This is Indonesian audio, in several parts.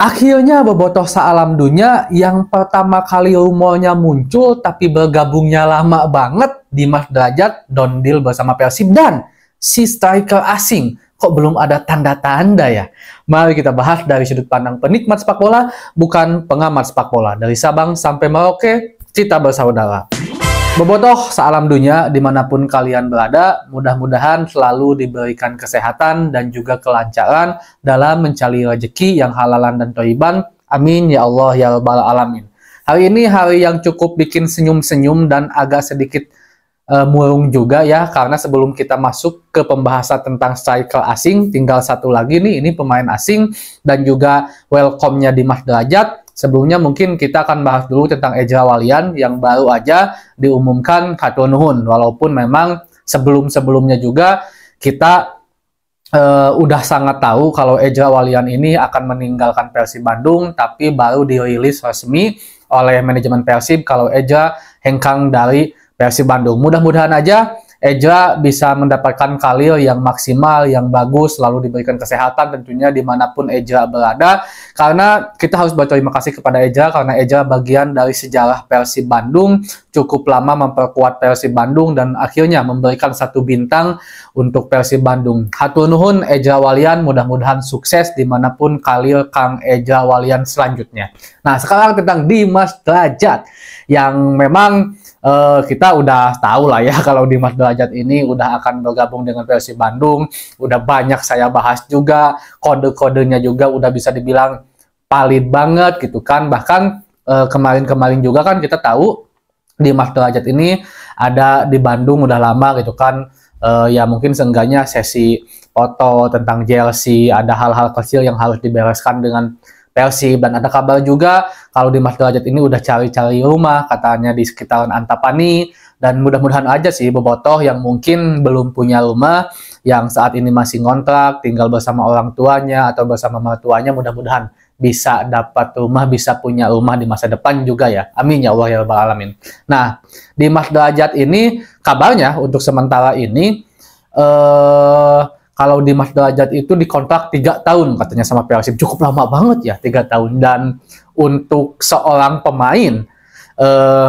Akhirnya bobotoh Saalam Dunya yang pertama kali rumornya muncul tapi bergabungnya lama banget, Dimas Derajat down deal bersama Persib dan si striker asing kok belum ada tanda-tanda ya. Mari kita bahas dari sudut pandang penikmat sepak bola, bukan pengamat sepak bola. Dari Sabang sampai Merauke, kita bersaudara. Bobotoh Saalam Dunya dimanapun kalian berada, mudah-mudahan selalu diberikan kesehatan dan juga kelancaran dalam mencari rezeki yang halalan dan thayyiban. Amin ya Allah ya Rabbal Alamin. Hari ini hari yang cukup bikin senyum-senyum dan agak sedikit murung juga ya, karena sebelum kita masuk ke pembahasan tentang striker asing, tinggal satu lagi nih, ini pemain asing dan juga welcome-nya Dimas Derajat. Sebelumnya mungkin kita akan bahas dulu tentang Ejra Walian yang baru aja diumumkan hatur nuhun. Walaupun memang sebelum-sebelumnya juga kita udah sangat tahu kalau Ejra Walian ini akan meninggalkan Persib Bandung, tapi baru dirilis resmi oleh manajemen Persib kalau Ejra hengkang dari Persib Bandung. Mudah-mudahan aja Ejra bisa mendapatkan karir yang maksimal, yang bagus, selalu diberikan kesehatan tentunya dimanapun Ejra berada. Karena kita harus berterima kasih kepada Ejra, karena Ejra bagian dari sejarah Persib Bandung, cukup lama memperkuat Persib Bandung, dan akhirnya memberikan satu bintang untuk Persib Bandung. Hatur nuhun Ejra Walian, mudah-mudahan sukses dimanapun karir Kang Ejra Walian selanjutnya. Nah, sekarang tentang Dimas Derajat, yang memang kita udah tahu lah ya kalau Dimas Derajat ini udah akan bergabung dengan Persib Bandung. Udah banyak saya bahas juga, kode-kodenya juga udah bisa dibilang valid banget gitu kan. Bahkan kemarin-kemarin juga kan kita tahu Dimas Derajat ini ada di Bandung udah lama gitu kan. Ya mungkin seenggaknya sesi foto tentang jersey, ada hal-hal kecil yang harus dibereskan dengan Persib, dan ada kabar juga kalau Dimas Derajat ini udah cari-cari rumah katanya di sekitaran Antapani, dan mudah-mudahan aja sih bobotoh yang mungkin belum punya rumah, yang saat ini masih ngontrak tinggal bersama orang tuanya atau bersama mertuanya, mudah-mudahan bisa dapat rumah, bisa punya rumah di masa depan juga ya. Amin ya Allah ya Rabbal Alamin. Nah, Dimas Derajat ini kabarnya untuk sementara ini kalau Dimas Derajat itu dikontrak 3 tahun katanya sama Persib. Cukup lama banget ya 3 tahun. Dan untuk seorang pemain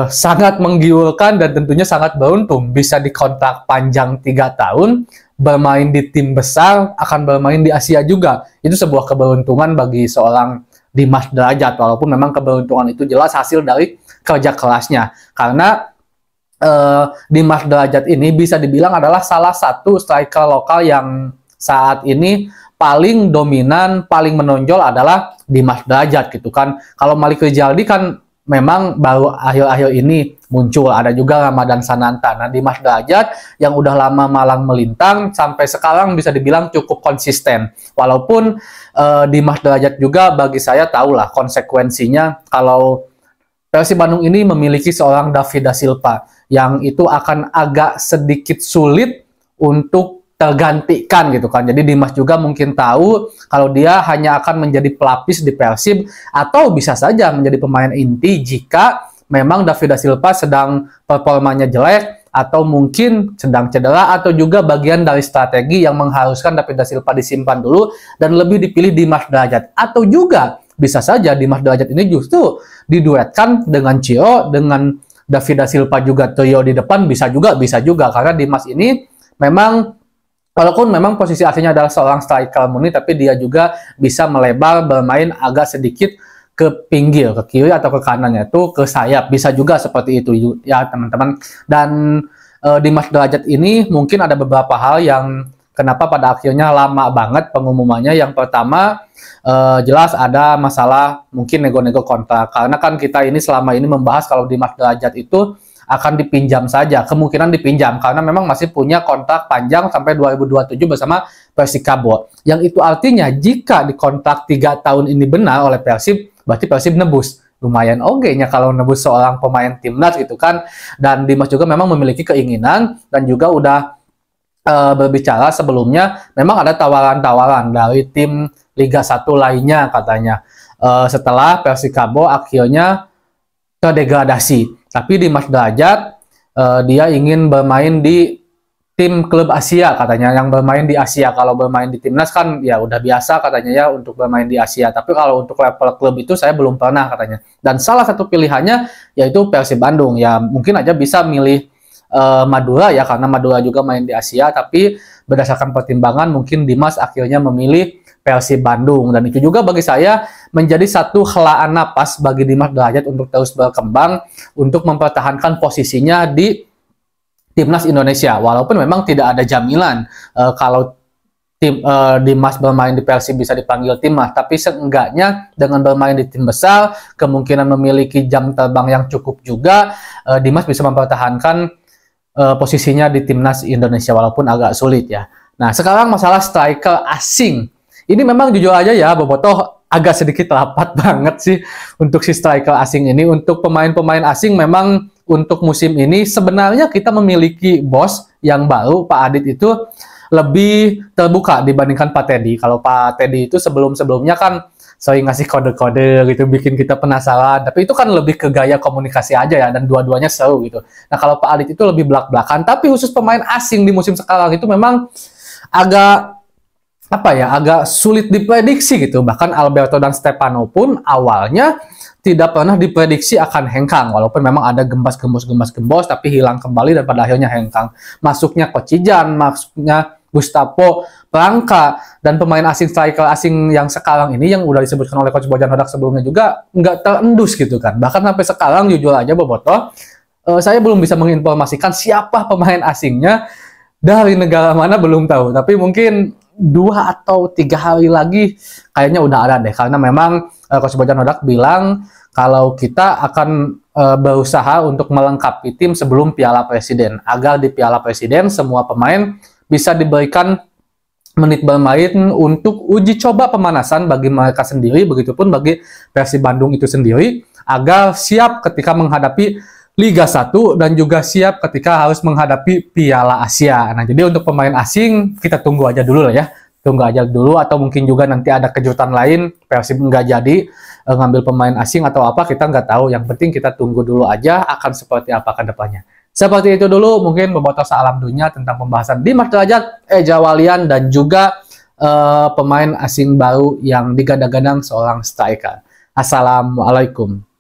sangat menggiurkan dan tentunya sangat beruntung bisa dikontrak panjang 3 tahun, bermain di tim besar, akan bermain di Asia juga. Itu sebuah keberuntungan bagi seorang Dimas Derajat, walaupun memang keberuntungan itu jelas hasil dari kerja kerasnya. Karena Dimas Derajat ini bisa dibilang adalah salah satu striker lokal yang saat ini paling dominan, paling menonjol adalah Dimas Derajat gitu kan. Kalau Malik Rijaldi kan memang baru akhir-akhir ini muncul, ada juga Ramadan Sananta. Nah, Dimas Derajat yang udah lama malang melintang sampai sekarang bisa dibilang cukup konsisten. Walaupun Dimas Derajat juga bagi saya tahulah konsekuensinya kalau Persib Bandung ini memiliki seorang David da Silva yang itu akan agak sedikit sulit untuk tergantikan gitu kan. Jadi Dimas juga mungkin tahu kalau dia hanya akan menjadi pelapis di Persib atau bisa saja menjadi pemain inti jika memang David da Silva sedang performanya jelek atau mungkin sedang cedera, atau juga bagian dari strategi yang mengharuskan David da Silva disimpan dulu dan lebih dipilih Dimas Derajat. Atau juga bisa saja Dimas Derajat ini justru diduetkan dengan Ciro, dengan David da Silva juga trio di depan, bisa juga karena Dimas ini memang walaupun memang posisi aslinya adalah seorang striker murni, tapi dia juga bisa melebar, bermain agak sedikit ke pinggir, ke kiri atau ke kanannya, itu ke sayap, bisa juga seperti itu ya teman-teman. Dan Dimas Derajat ini mungkin ada beberapa hal yang kenapa pada akhirnya lama banget pengumumannya. Yang pertama, jelas ada masalah mungkin nego-nego kontrak, karena kan kita ini selama ini membahas kalau Dimas Derajat itu akan dipinjam saja, kemungkinan dipinjam karena memang masih punya kontrak panjang sampai 2027 bersama Persikabo. Yang itu artinya jika dikontrak 3 tahun ini benar oleh Persib, berarti Persib nebus. Lumayan oke-nya kalau nebus seorang pemain timnas gitu kan. Dan Dimas juga memang memiliki keinginan dan juga udah berbicara sebelumnya, memang ada tawaran-tawaran dari tim Liga 1 lainnya katanya. Setelah Persikabo akhirnya terdegradasi. Tapi Dimas Derajat dia ingin bermain di tim klub Asia katanya yang bermain di Asia. Kalau bermain di timnas kan ya udah biasa katanya ya untuk bermain di Asia. Tapi kalau untuk level klub itu saya belum pernah katanya. Dan salah satu pilihannya yaitu Persib Bandung. Ya mungkin aja bisa milih Madura ya karena Madura juga main di Asia. Tapi berdasarkan pertimbangan mungkin Dimas akhirnya memilih Persib Bandung. Dan itu juga bagi saya menjadi satu helaan napas bagi Dimas Derajat untuk terus berkembang untuk mempertahankan posisinya di Timnas Indonesia, walaupun memang tidak ada jaminan kalau Dimas bermain di Persib bisa dipanggil timnas, tapi seenggaknya dengan bermain di tim besar, kemungkinan memiliki jam terbang yang cukup juga, Dimas bisa mempertahankan posisinya di Timnas Indonesia, walaupun agak sulit ya. Nah, sekarang masalah striker asing. Ini memang jujur aja ya, Bobotoh agak sedikit rapat banget sih untuk si striker asing ini. Untuk pemain-pemain asing memang untuk musim ini sebenarnya kita memiliki bos yang baru, Pak Adit itu lebih terbuka dibandingkan Pak Teddy. Kalau Pak Teddy itu sebelum-sebelumnya kan sering ngasih kode-kode gitu, bikin kita penasaran. Tapi itu kan lebih ke gaya komunikasi aja ya, dan dua-duanya seru gitu. Nah kalau Pak Adit itu lebih belak-belakan, tapi khusus pemain asing di musim sekarang itu memang agak agak sulit diprediksi gitu. Bahkan Alberto dan Stefano pun awalnya tidak pernah diprediksi akan hengkang, walaupun memang ada gembos, tapi hilang kembali dan pada akhirnya hengkang. Masuknya Kocijan, masuknya Gustavo Prangka, dan pemain asing striker asing yang sekarang ini yang udah disebutkan oleh Coach Bojan Hodak sebelumnya juga nggak terendus gitu kan. Bahkan sampai sekarang jujur aja Bobotoh, saya belum bisa menginformasikan siapa pemain asingnya, dari negara mana belum tahu, tapi mungkin 2 atau 3 hari lagi kayaknya udah ada deh, karena memang Coach Bojan Hodak bilang kalau kita akan berusaha untuk melengkapi tim sebelum Piala Presiden, agar di Piala Presiden semua pemain bisa diberikan menit bermain untuk uji coba pemanasan bagi mereka sendiri, begitupun bagi Persib Bandung itu sendiri, agar siap ketika menghadapi Liga 1 dan juga siap ketika harus menghadapi Piala Asia. Nah, jadi untuk pemain asing kita tunggu aja dulu lah ya. Tunggu aja dulu, atau mungkin juga nanti ada kejutan lain, Persib nggak jadi ngambil pemain asing atau apa, kita nggak tahu. Yang penting kita tunggu dulu aja akan seperti apa ke depannya. Seperti itu dulu mungkin Bobotoh Salam Dunia tentang pembahasan Dimas Derajat, Eja Walian, dan juga pemain asing baru yang digadang-gadang seorang striker. Assalamualaikum.